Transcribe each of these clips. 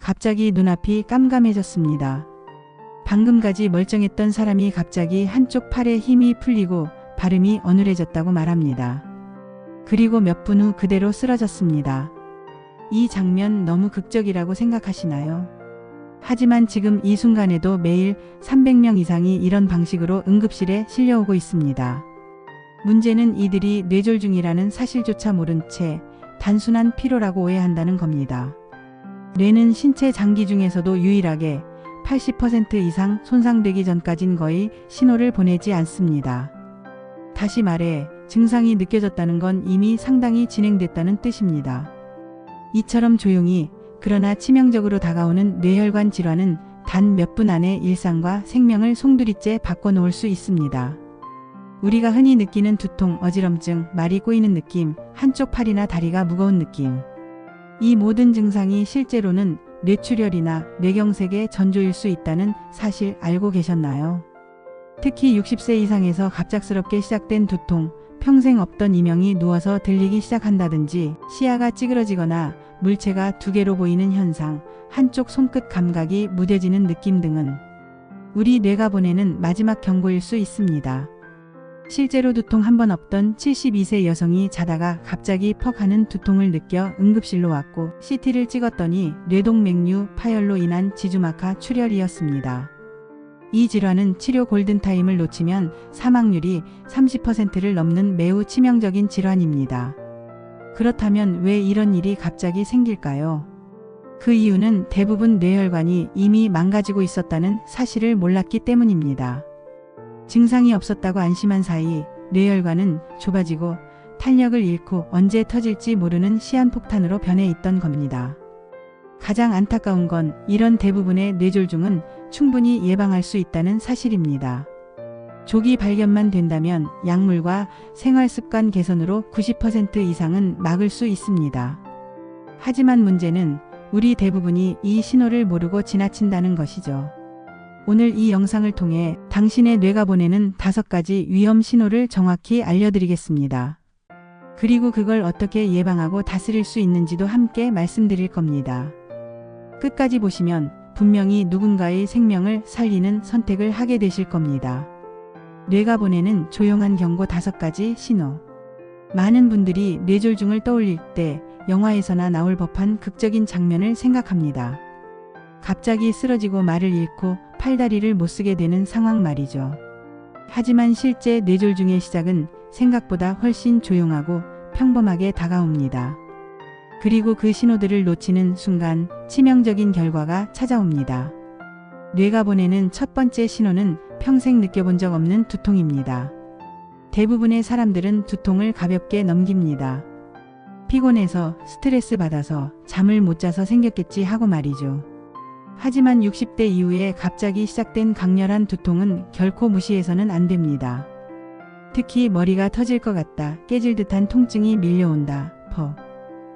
갑자기 눈앞이 깜깜해졌습니다. 방금까지 멀쩡했던 사람이 갑자기 한쪽 팔에 힘이 풀리고 발음이 어눌해졌다고 말합니다. 그리고 몇 분 후 그대로 쓰러졌습니다. 이 장면 너무 극적이라고 생각하시나요? 하지만 지금 이 순간에도 매일 300명 이상이 이런 방식으로 응급실에 실려오고 있습니다. 문제는 이들이 뇌졸중이라는 사실조차 모른 채 단순한 피로라고 오해한다는 겁니다. 뇌는 신체 장기 중에서도 유일하게 80% 이상 손상되기 전까진 거의 신호를 보내지 않습니다. 다시 말해 증상이 느껴졌다는 건 이미 상당히 진행됐다는 뜻입니다. 이처럼 조용히 그러나 치명적으로 다가오는 뇌혈관 질환은 단 몇 분 안에 일상과 생명을 송두리째 바꿔놓을 수 있습니다. 우리가 흔히 느끼는 두통, 어지럼증, 말이 꼬이는 느낌, 한쪽 팔이나 다리가 무거운 느낌. 이 모든 증상이 실제로는 뇌출혈이나 뇌경색의 전조일 수 있다는 사실 알고 계셨나요? 특히 60세 이상에서 갑작스럽게 시작된 두통, 평생 없던 이명이 누워서 들리기 시작한다든지 시야가 찌그러지거나 물체가 두 개로 보이는 현상, 한쪽 손끝 감각이 무뎌지는 느낌 등은 우리 뇌가 보내는 마지막 경고일 수 있습니다. 실제로 두통 한 번 없던 72세 여성이 자다가 갑자기 퍽 하는 두통을 느껴 응급실로 왔고 CT를 찍었더니 뇌동맥류 파열로 인한 지주막하 출혈이었습니다. 이 질환은 치료 골든타임을 놓치면 사망률이 30%를 넘는 매우 치명적인 질환입니다. 그렇다면 왜 이런 일이 갑자기 생길까요? 그 이유는 대부분 뇌혈관이 이미 망가지고 있었다는 사실을 몰랐기 때문입니다. 증상이 없었다고 안심한 사이 뇌혈관은 좁아지고 탄력을 잃고 언제 터질지 모르는 시한폭탄으로 변해 있던 겁니다. 가장 안타까운 건 이런 대부분의 뇌졸중은 충분히 예방할 수 있다는 사실입니다. 조기 발견만 된다면 약물과 생활습관 개선으로 90% 이상은 막을 수 있습니다. 하지만 문제는 우리 대부분이 이 신호를 모르고 지나친다는 것이죠. 오늘 이 영상을 통해 당신의 뇌가 보내는 5가지 위험 신호를 정확히 알려드리겠습니다. 그리고 그걸 어떻게 예방하고 다스릴 수 있는지도 함께 말씀드릴 겁니다. 끝까지 보시면 분명히 누군가의 생명을 살리는 선택을 하게 되실 겁니다. 뇌가 보내는 조용한 경고 5가지 신호. 많은 분들이 뇌졸중을 떠올릴 때 영화에서나 나올 법한 극적인 장면을 생각합니다. 갑자기 쓰러지고 말을 잃고 팔다리를 못 쓰게 되는 상황 말이죠. 하지만 실제 뇌졸중의 시작은 생각보다 훨씬 조용하고 평범하게 다가옵니다. 그리고 그 신호들을 놓치는 순간 치명적인 결과가 찾아옵니다. 뇌가 보내는 첫 번째 신호는 평생 느껴본 적 없는 두통입니다. 대부분의 사람들은 두통을 가볍게 넘깁니다. 피곤해서 스트레스 받아서 잠을 못 자서 생겼겠지 하고 말이죠. 하지만 60대 이후에 갑자기 시작된 강렬한 두통은 결코 무시해서는 안 됩니다. 특히 머리가 터질 것 같다, 깨질 듯한 통증이 밀려온다,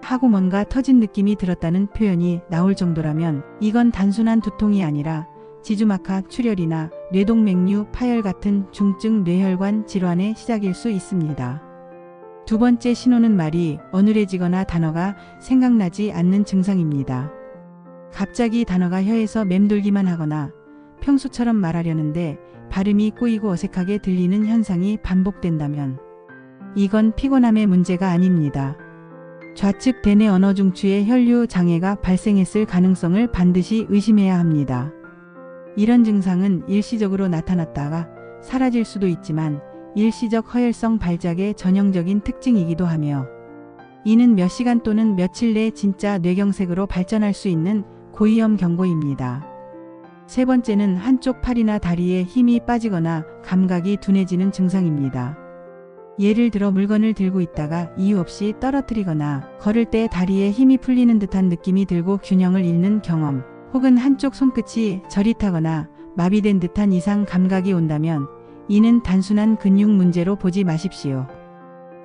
하고 뭔가 터진 느낌이 들었다는 표현이 나올 정도라면 이건 단순한 두통이 아니라 지주막하 출혈이나 뇌동맥류 파열 같은 중증 뇌혈관 질환의 시작일 수 있습니다. 두 번째 신호는 말이 어눌해지거나 단어가 생각나지 않는 증상입니다. 갑자기 단어가 혀에서 맴돌기만 하거나 평소처럼 말하려는데 발음이 꼬이고 어색하게 들리는 현상이 반복된다면 이건 피곤함의 문제가 아닙니다. 좌측 대뇌 언어 중추의 혈류 장애가 발생했을 가능성을 반드시 의심해야 합니다. 이런 증상은 일시적으로 나타났다가 사라질 수도 있지만 일시적 허혈성 발작의 전형적인 특징이기도 하며 이는 몇 시간 또는 며칠 내 진짜 뇌경색으로 발전할 수 있는 고위험 경고입니다. 세 번째는 한쪽 팔이나 다리에 힘이 빠지거나 감각이 둔해지는 증상입니다. 예를 들어 물건을 들고 있다가 이유 없이 떨어뜨리거나 걸을 때 다리에 힘이 풀리는 듯한 느낌이 들고 균형을 잃는 경험, 혹은 한쪽 손끝이 저릿하거나 마비된 듯한 이상 감각이 온다면 이는 단순한 근육 문제로 보지 마십시오.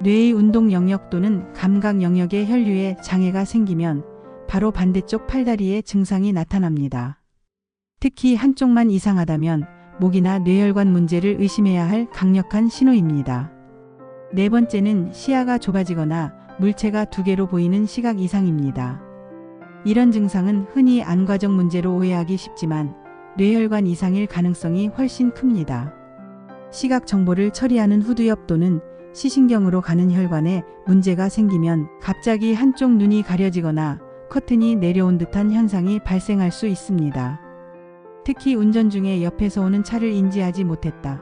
뇌의 운동 영역 또는 감각 영역의 혈류에 장애가 생기면 바로 반대쪽 팔다리에 증상이 나타납니다. 특히 한쪽만 이상하다면 목이나 뇌혈관 문제를 의심해야 할 강력한 신호입니다. 네 번째는 시야가 좁아지거나 물체가 두 개로 보이는 시각 이상입니다. 이런 증상은 흔히 안과적 문제로 오해하기 쉽지만 뇌혈관 이상일 가능성이 훨씬 큽니다. 시각 정보를 처리하는 후두엽 또는 시신경으로 가는 혈관에 문제가 생기면 갑자기 한쪽 눈이 가려지거나 커튼이 내려온 듯한 현상이 발생할 수 있습니다. 특히 운전 중에 옆에서 오는 차를 인지하지 못했다.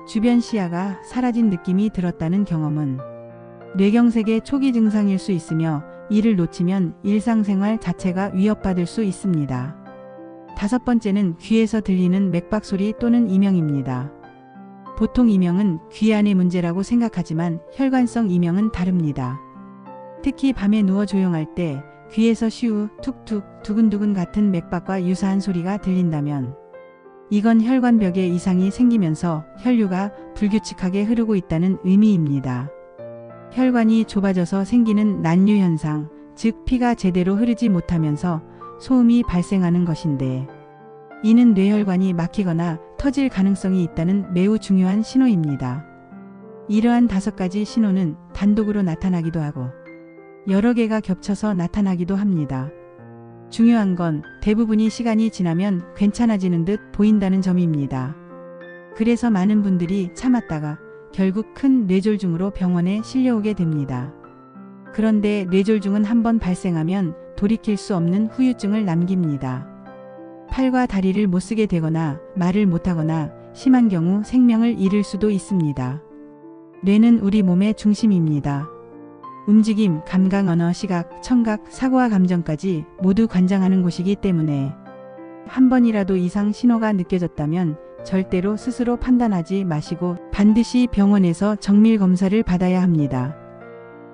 주변 시야가 사라진 느낌이 들었다는 경험은 뇌경색의 초기 증상일 수 있으며 이를 놓치면 일상생활 자체가 위협받을 수 있습니다. 5번째는 귀에서 들리는 맥박 소리 또는 이명입니다. 보통 이명은 귀 안의 문제라고 생각하지만 혈관성 이명은 다릅니다. 특히 밤에 누워 조용할 때 귀에서 슈우, 툭툭, 두근두근 같은 맥박과 유사한 소리가 들린다면 이건 혈관벽에 이상이 생기면서 혈류가 불규칙하게 흐르고 있다는 의미입니다. 혈관이 좁아져서 생기는 난류 현상, 즉 피가 제대로 흐르지 못하면서 소음이 발생하는 것인데 이는 뇌혈관이 막히거나 터질 가능성이 있다는 매우 중요한 신호입니다. 이러한 5가지 신호는 단독으로 나타나기도 하고 여러 개가 겹쳐서 나타나기도 합니다. 중요한 건 대부분이 시간이 지나면 괜찮아지는 듯 보인다는 점입니다. 그래서 많은 분들이 참았다가 결국 큰 뇌졸중으로 병원에 실려오게 됩니다. 그런데 뇌졸중은 한번 발생하면 돌이킬 수 없는 후유증을 남깁니다. 팔과 다리를 못 쓰게 되거나 말을 못하거나 심한 경우 생명을 잃을 수도 있습니다. 뇌는 우리 몸의 중심입니다. 움직임, 감각, 언어, 시각, 청각, 사고와 감정까지 모두 관장하는 곳이기 때문에 한 번이라도 이상 신호가 느껴졌다면 절대로 스스로 판단하지 마시고 반드시 병원에서 정밀 검사를 받아야 합니다.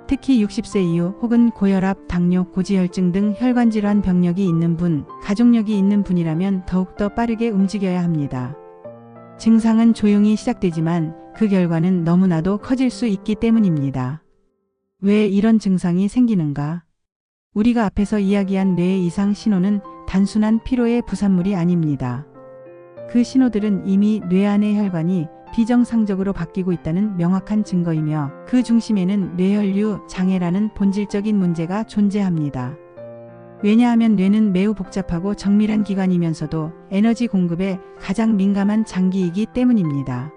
특히 60세 이후 혹은 고혈압, 당뇨, 고지혈증 등 혈관질환 병력이 있는 분, 가족력이 있는 분이라면 더욱더 빠르게 움직여야 합니다. 증상은 조용히 시작되지만 그 결과는 너무나도 커질 수 있기 때문입니다. 왜 이런 증상이 생기는가? 우리가 앞에서 이야기한 뇌의 이상 신호는 단순한 피로의 부산물이 아닙니다. 그 신호들은 이미 뇌 안의 혈관이 비정상적으로 바뀌고 있다는 명확한 증거이며 그 중심에는 뇌혈류 장애라는 본질적인 문제가 존재합니다. 왜냐하면 뇌는 매우 복잡하고 정밀한 기관이면서도 에너지 공급에 가장 민감한 장기이기 때문입니다.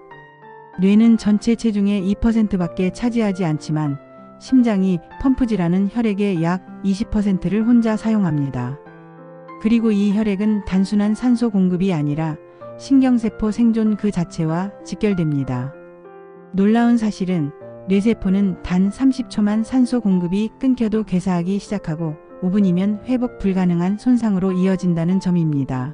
뇌는 전체 체중의 2%밖에 차지하지 않지만 심장이 펌프질하는 혈액의 약 20%를 혼자 사용합니다. 그리고 이 혈액은 단순한 산소 공급이 아니라 신경세포 생존 그 자체와 직결됩니다. 놀라운 사실은 뇌세포는 단 30초만 산소 공급이 끊겨도 괴사하기 시작하고 5분이면 회복 불가능한 손상으로 이어진다는 점입니다.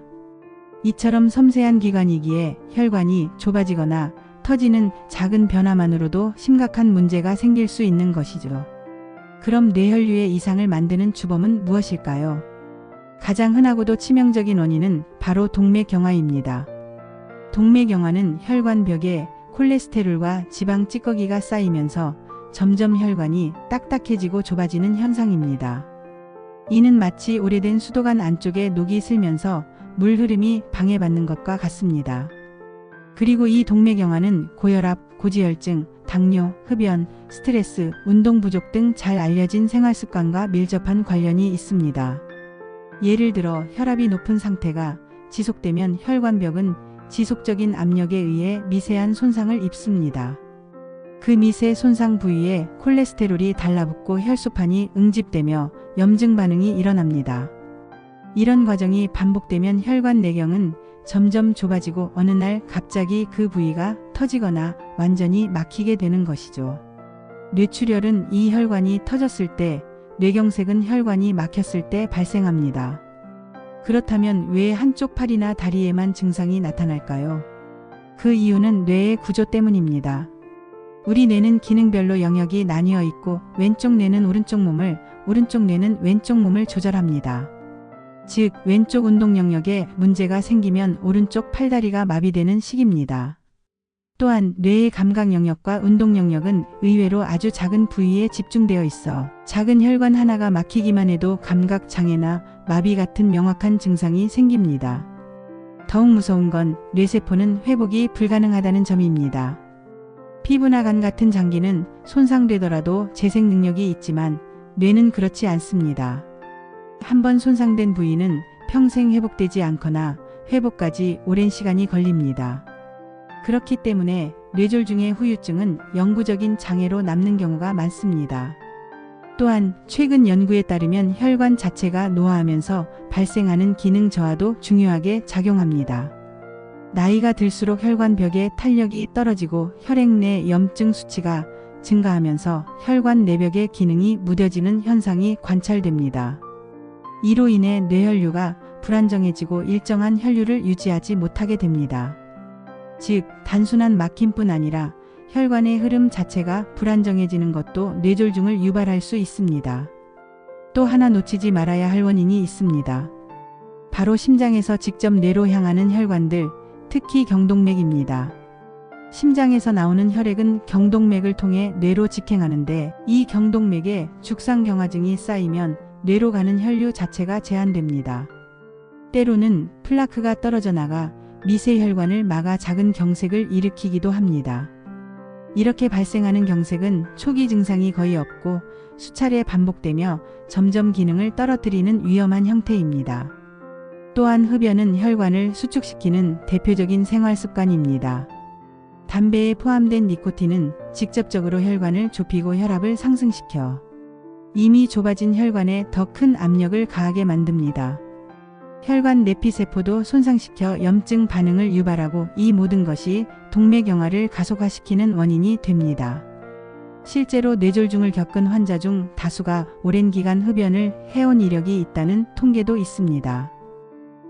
이처럼 섬세한 기관이기에 혈관이 좁아지거나 터지는 작은 변화만으로도 심각한 문제가 생길 수 있는 것이죠. 그럼 뇌혈류의 이상을 만드는 주범은 무엇일까요? 가장 흔하고도 치명적인 원인은 바로 동맥경화입니다. 동맥경화는 혈관벽에 콜레스테롤과 지방 찌꺼기가 쌓이면서 점점 혈관이 딱딱해지고 좁아지는 현상입니다. 이는 마치 오래된 수도관 안쪽에 녹이 슬면서 물 흐름이 방해받는 것과 같습니다. 그리고 이 동맥경화는 고혈압, 고지혈증, 당뇨, 흡연, 스트레스, 운동 부족 등 잘 알려진 생활습관과 밀접한 관련이 있습니다. 예를 들어 혈압이 높은 상태가 지속되면 혈관벽은 지속적인 압력에 의해 미세한 손상을 입습니다. 그 미세 손상 부위에 콜레스테롤이 달라붙고 혈소판이 응집되며 염증 반응이 일어납니다. 이런 과정이 반복되면 혈관 내경은 점점 좁아지고 어느 날 갑자기 그 부위가 터지거나 완전히 막히게 되는 것이죠. 뇌출혈은 이 혈관이 터졌을 때, 뇌경색은 혈관이 막혔을 때 발생합니다. 그렇다면 왜 한쪽 팔이나 다리에만 증상이 나타날까요? 그 이유는 뇌의 구조 때문입니다. 우리 뇌는 기능별로 영역이 나뉘어 있고 왼쪽 뇌는 오른쪽 몸을, 오른쪽 뇌는 왼쪽 몸을 조절합니다. 즉 왼쪽 운동 영역에 문제가 생기면 오른쪽 팔다리가 마비되는 식입니다. 또한 뇌의 감각 영역과 운동 영역은 의외로 아주 작은 부위에 집중되어 있어 작은 혈관 하나가 막히기만 해도 감각 장애나 마비 같은 명확한 증상이 생깁니다. 더욱 무서운 건 뇌세포는 회복이 불가능하다는 점입니다. 피부나 간 같은 장기는 손상되더라도 재생 능력이 있지만 뇌는 그렇지 않습니다. 한번 손상된 부위는 평생 회복되지 않거나 회복까지 오랜 시간이 걸립니다. 그렇기 때문에 뇌졸중의 후유증은 영구적인 장애로 남는 경우가 많습니다. 또한 최근 연구에 따르면 혈관 자체가 노화하면서 발생하는 기능 저하도 중요하게 작용합니다. 나이가 들수록 혈관벽의 탄력이 떨어지고 혈액 내 염증 수치가 증가하면서 혈관 내벽의 기능이 무뎌지는 현상이 관찰됩니다. 이로 인해 뇌혈류가 불안정해지고 일정한 혈류를 유지하지 못하게 됩니다. 즉, 단순한 막힘뿐 아니라 혈관의 흐름 자체가 불안정해지는 것도 뇌졸중을 유발할 수 있습니다. 또 하나 놓치지 말아야 할 원인이 있습니다. 바로 심장에서 직접 뇌로 향하는 혈관들, 특히 경동맥입니다. 심장에서 나오는 혈액은 경동맥을 통해 뇌로 직행하는데 이 경동맥에 죽상경화증이 쌓이면 뇌로 가는 혈류 자체가 제한됩니다. 때로는 플라크가 떨어져 나가 미세혈관을 막아 작은 경색을 일으키기도 합니다. 이렇게 발생하는 경색은 초기 증상이 거의 없고 수차례 반복되며 점점 기능을 떨어뜨리는 위험한 형태입니다. 또한 흡연은 혈관을 수축시키는 대표적인 생활 습관입니다. 담배에 포함된 니코틴은 직접적으로 혈관을 좁히고 혈압을 상승시켜 이미 좁아진 혈관에 더 큰 압력을 가하게 만듭니다. 혈관 내피세포도 손상시켜 염증 반응을 유발하고 이 모든 것이 동맥경화를 가속화시키는 원인이 됩니다. 실제로 뇌졸중을 겪은 환자 중 다수가 오랜 기간 흡연을 해온 이력이 있다는 통계도 있습니다.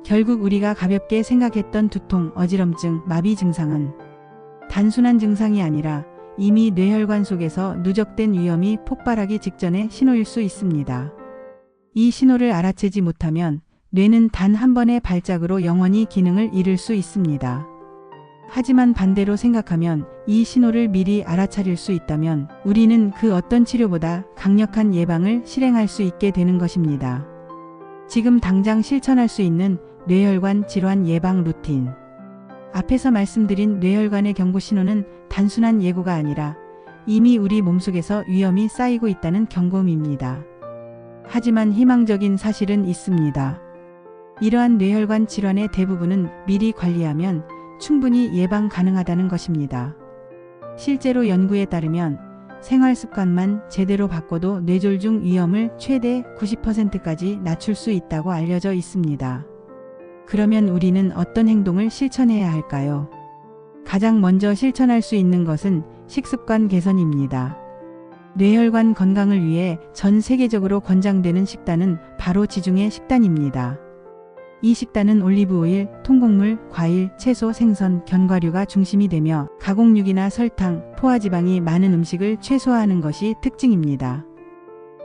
결국 우리가 가볍게 생각했던 두통, 어지럼증, 마비 증상은 단순한 증상이 아니라 이미 뇌혈관 속에서 누적된 위험이 폭발하기 직전의 신호일 수 있습니다. 이 신호를 알아채지 못하면 뇌는 단 한 번의 발작으로 영원히 기능을 잃을 수 있습니다. 하지만 반대로 생각하면 이 신호를 미리 알아차릴 수 있다면 우리는 그 어떤 치료보다 강력한 예방을 실행할 수 있게 되는 것입니다. 지금 당장 실천할 수 있는 뇌혈관 질환 예방 루틴. 앞에서 말씀드린 뇌혈관의 경고 신호는 단순한 예고가 아니라 이미 우리 몸속에서 위험이 쌓이고 있다는 경고음입니다. 하지만 희망적인 사실은 있습니다. 이러한 뇌혈관 질환의 대부분은 미리 관리하면 충분히 예방 가능하다는 것입니다. 실제로 연구에 따르면 생활 습관만 제대로 바꿔도 뇌졸중 위험을 최대 90%까지 낮출 수 있다고 알려져 있습니다. 그러면 우리는 어떤 행동을 실천해야 할까요? 가장 먼저 실천할 수 있는 것은 식습관 개선입니다. 뇌혈관 건강을 위해 전 세계적으로 권장되는 식단은 바로 지중해 식단입니다. 이 식단은 올리브오일, 통곡물, 과일, 채소, 생선, 견과류가 중심이 되며 가공육이나 설탕, 포화지방이 많은 음식을 최소화하는 것이 특징입니다.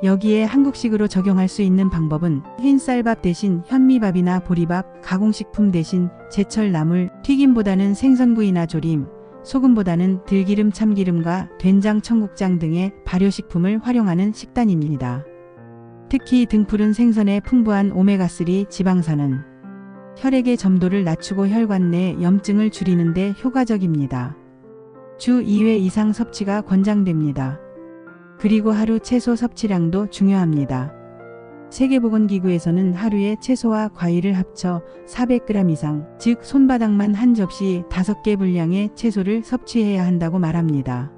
여기에 한국식으로 적용할 수 있는 방법은 흰쌀밥 대신 현미밥이나 보리밥, 가공식품 대신 제철 나물, 튀김보다는 생선구이나 조림, 소금보다는 들기름, 참기름과 된장, 청국장 등의 발효식품을 활용하는 식단입니다. 특히 등푸른 생선의 풍부한 오메가3 지방산은 혈액의 점도를 낮추고 혈관 내 염증을 줄이는 데 효과적입니다. 주 2회 이상 섭취가 권장됩니다. 그리고 하루 채소 섭취량도 중요합니다. 세계보건기구에서는 하루에 채소와 과일을 합쳐 400g 이상, 즉 손바닥만 한 접시 5개 분량의 채소를 섭취해야 한다고 말합니다.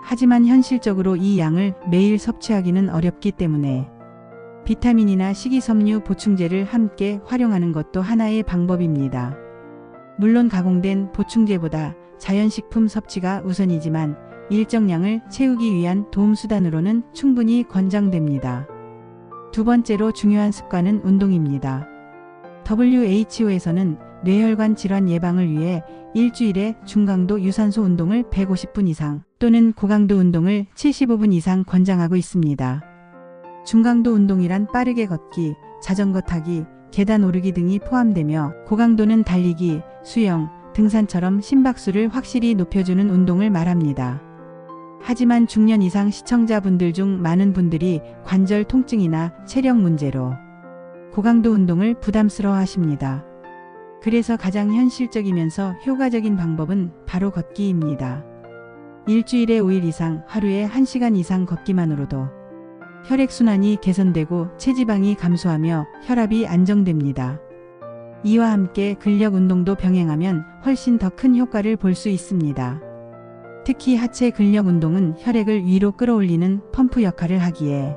하지만 현실적으로 이 양을 매일 섭취하기는 어렵기 때문에 비타민이나 식이섬유 보충제를 함께 활용하는 것도 하나의 방법입니다. 물론 가공된 보충제보다 자연식품 섭취가 우선이지만 일정량을 채우기 위한 도움수단으로는 충분히 권장됩니다. 두 번째로 중요한 습관은 운동입니다. WHO에서는 뇌혈관 질환 예방을 위해 일주일에 중강도 유산소 운동을 150분 이상 또는 고강도 운동을 75분 이상 권장하고 있습니다. 중강도 운동이란 빠르게 걷기, 자전거 타기, 계단 오르기 등이 포함되며 고강도는 달리기, 수영, 등산처럼 심박수를 확실히 높여주는 운동을 말합니다. 하지만 중년 이상 시청자분들 중 많은 분들이 관절 통증이나 체력 문제로 고강도 운동을 부담스러워 하십니다. 그래서 가장 현실적이면서 효과적인 방법은 바로 걷기입니다. 일주일에 5일 이상 하루에 1시간 이상 걷기만으로도 혈액순환이 개선되고 체지방이 감소하며 혈압이 안정됩니다. 이와 함께 근력 운동도 병행하면 훨씬 더 큰 효과를 볼 수 있습니다. 특히 하체 근력 운동은 혈액을 위로 끌어올리는 펌프 역할을 하기에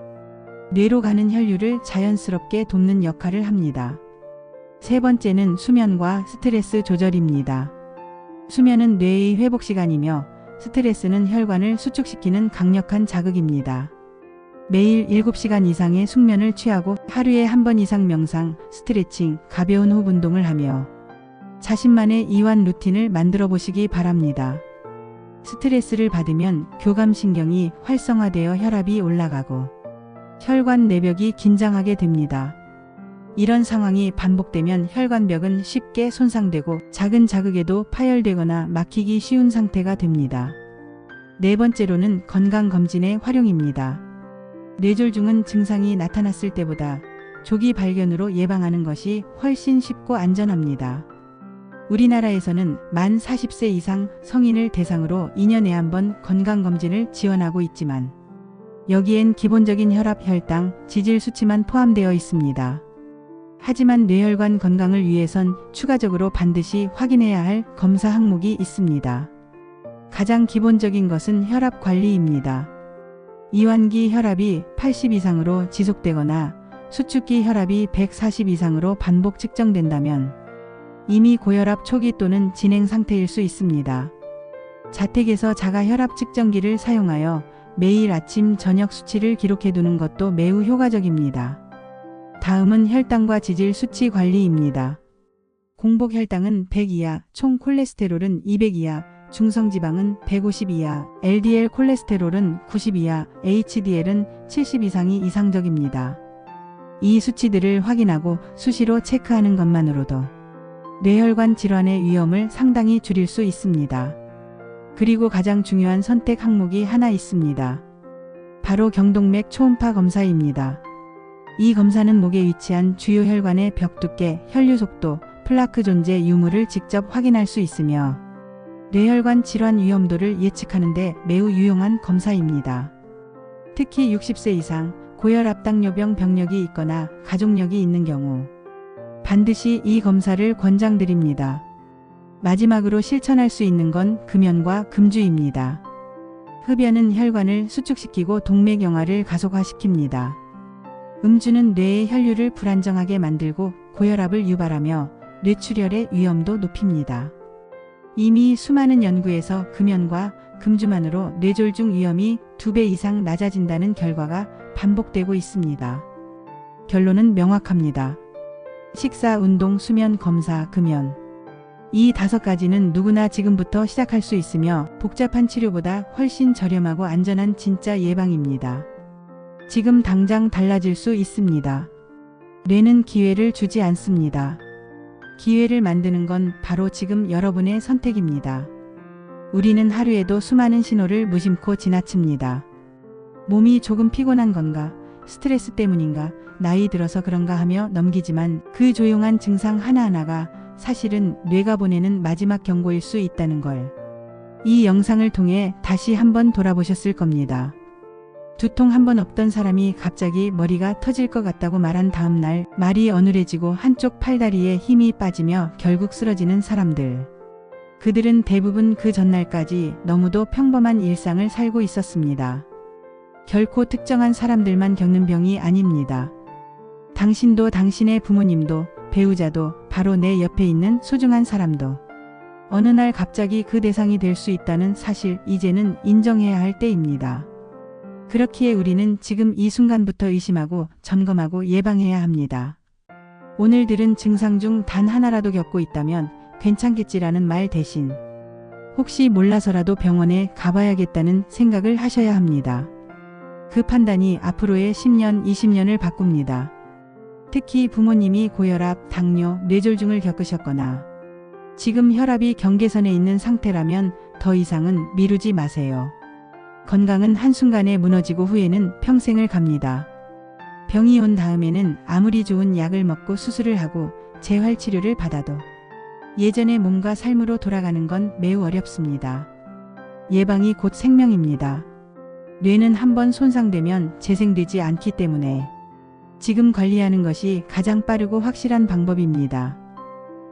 뇌로 가는 혈류를 자연스럽게 돕는 역할을 합니다. 세 번째는 수면과 스트레스 조절입니다. 수면은 뇌의 회복 시간이며 스트레스는 혈관을 수축시키는 강력한 자극입니다. 매일 7시간 이상의 숙면을 취하고 하루에 한 번 이상 명상, 스트레칭, 가벼운 호흡 운동을 하며 자신만의 이완 루틴을 만들어 보시기 바랍니다. 스트레스를 받으면 교감신경이 활성화되어 혈압이 올라가고 혈관 내벽이 긴장하게 됩니다. 이런 상황이 반복되면 혈관벽은 쉽게 손상되고 작은 자극에도 파열되거나 막히기 쉬운 상태가 됩니다. 네 번째로는 건강검진의 활용입니다. 뇌졸중은 증상이 나타났을 때보다 조기 발견으로 예방하는 것이 훨씬 쉽고 안전합니다. 우리나라에서는 만 40세 이상 성인을 대상으로 2년에 한 번 건강검진을 지원하고 있지만 여기엔 기본적인 혈압, 혈당, 지질 수치만 포함되어 있습니다. 하지만 뇌혈관 건강을 위해선 추가적으로 반드시 확인해야 할 검사 항목이 있습니다. 가장 기본적인 것은 혈압 관리입니다. 이완기 혈압이 80 이상으로 지속되거나 수축기 혈압이 140 이상으로 반복 측정된다면 이미 고혈압 초기 또는 진행 상태일 수 있습니다. 자택에서 자가 혈압 측정기를 사용하여 매일 아침, 저녁 수치를 기록해 두는 것도 매우 효과적입니다. 다음은 혈당과 지질 수치 관리입니다. 공복 혈당은 100 이하, 총 콜레스테롤은 200 이하, 중성지방은 150 이하, LDL 콜레스테롤은 90 이하, HDL은 70 이상이 이상적입니다. 이 수치들을 확인하고 수시로 체크하는 것만으로도 뇌혈관 질환의 위험을 상당히 줄일 수 있습니다. 그리고 가장 중요한 선택 항목이 하나 있습니다. 바로 경동맥 초음파 검사입니다. 이 검사는 목에 위치한 주요 혈관의 벽 두께, 혈류 속도, 플라크 존재 유무를 직접 확인할 수 있으며 뇌혈관 질환 위험도를 예측하는 데 매우 유용한 검사입니다. 특히 60세 이상 고혈압 당뇨병 병력이 있거나 가족력이 있는 경우 반드시 이 검사를 권장드립니다. 마지막으로 실천할 수 있는 건 금연과 금주입니다. 흡연은 혈관을 수축시키고 동맥경화를 가속화시킵니다. 음주는 뇌의 혈류를 불안정하게 만들고 고혈압을 유발하며 뇌출혈의 위험도 높입니다. 이미 수많은 연구에서 금연과 금주만으로 뇌졸중 위험이 2배 이상 낮아진다는 결과가 반복되고 있습니다. 결론은 명확합니다. 식사, 운동, 수면, 검사, 금연. 이 5가지는 누구나 지금부터 시작할 수 있으며 복잡한 치료보다 훨씬 저렴하고 안전한 진짜 예방입니다. 지금 당장 달라질 수 있습니다. 뇌는 기회를 주지 않습니다. 기회를 만드는 건 바로 지금 여러분의 선택입니다. 우리는 하루에도 수많은 신호를 무심코 지나칩니다. 몸이 조금 피곤한 건가, 스트레스 때문인가, 나이 들어서 그런가 하며 넘기지만 그 조용한 증상 하나하나가 사실은 뇌가 보내는 마지막 경고일 수 있다는 걸 이 영상을 통해 다시 한번 돌아보셨을 겁니다. 두통 한 번 없던 사람이 갑자기 머리가 터질 것 같다고 말한 다음 날 말이 어눌해지고 한쪽 팔다리에 힘이 빠지며 결국 쓰러지는 사람들. 그들은 대부분 그 전날까지 너무도 평범한 일상을 살고 있었습니다. 결코 특정한 사람들만 겪는 병이 아닙니다. 당신도 당신의 부모님도 배우자도 바로 내 옆에 있는 소중한 사람도 어느 날 갑자기 그 대상이 될 수 있다는 사실 이제는 인정해야 할 때입니다. 그렇기에 우리는 지금 이 순간부터 의심하고 점검하고 예방해야 합니다. 오늘 들은 증상 중 단 하나라도 겪고 있다면 괜찮겠지라는 말 대신 혹시 몰라서라도 병원에 가봐야겠다는 생각을 하셔야 합니다. 그 판단이 앞으로의 10년, 20년을 바꿉니다. 특히 부모님이 고혈압, 당뇨, 뇌졸중을 겪으셨거나 지금 혈압이 경계선에 있는 상태라면 더 이상은 미루지 마세요. 건강은 한순간에 무너지고 후에는 평생을 갑니다. 병이 온 다음에는 아무리 좋은 약을 먹고 수술을 하고 재활치료를 받아도 예전의 몸과 삶으로 돌아가는 건 매우 어렵습니다. 예방이 곧 생명입니다. 뇌는 한번 손상되면 재생되지 않기 때문에 지금 관리하는 것이 가장 빠르고 확실한 방법입니다.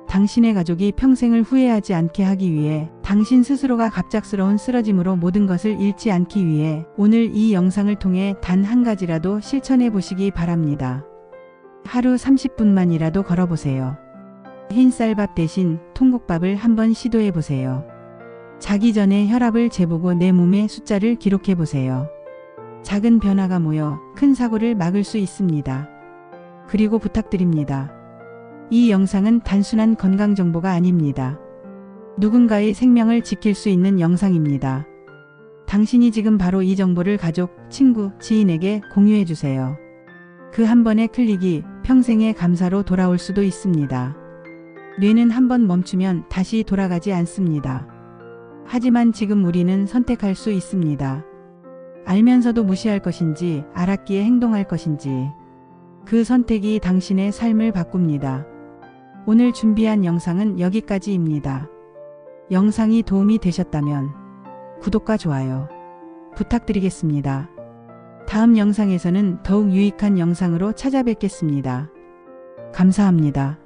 당신의 가족이 평생을 후회하지 않게 하기 위해 당신 스스로가 갑작스러운 쓰러짐으로 모든 것을 잃지 않기 위해 오늘 이 영상을 통해 단 한 가지라도 실천해 보시기 바랍니다. 하루 30분만이라도 걸어보세요. 흰쌀밥 대신 통곡밥을 한번 시도해 보세요. 자기 전에 혈압을 재보고 내 몸의 숫자를 기록해 보세요. 작은 변화가 모여 큰 사고를 막을 수 있습니다. 그리고 부탁드립니다. 이 영상은 단순한 건강 정보가 아닙니다. 누군가의 생명을 지킬 수 있는 영상입니다. 당신이 지금 바로 이 정보를 가족, 친구, 지인에게 공유해 주세요. 그 한 번의 클릭이 평생의 감사로 돌아올 수도 있습니다. 뇌는 한번 멈추면 다시 돌아가지 않습니다. 하지만 지금 우리는 선택할 수 있습니다. 알면서도 무시할 것인지, 알았기에 행동할 것인지. 그 선택이 당신의 삶을 바꿉니다. 오늘 준비한 영상은 여기까지입니다. 영상이 도움이 되셨다면 구독과 좋아요 부탁드리겠습니다. 다음 영상에서는 더욱 유익한 영상으로 찾아뵙겠습니다. 감사합니다.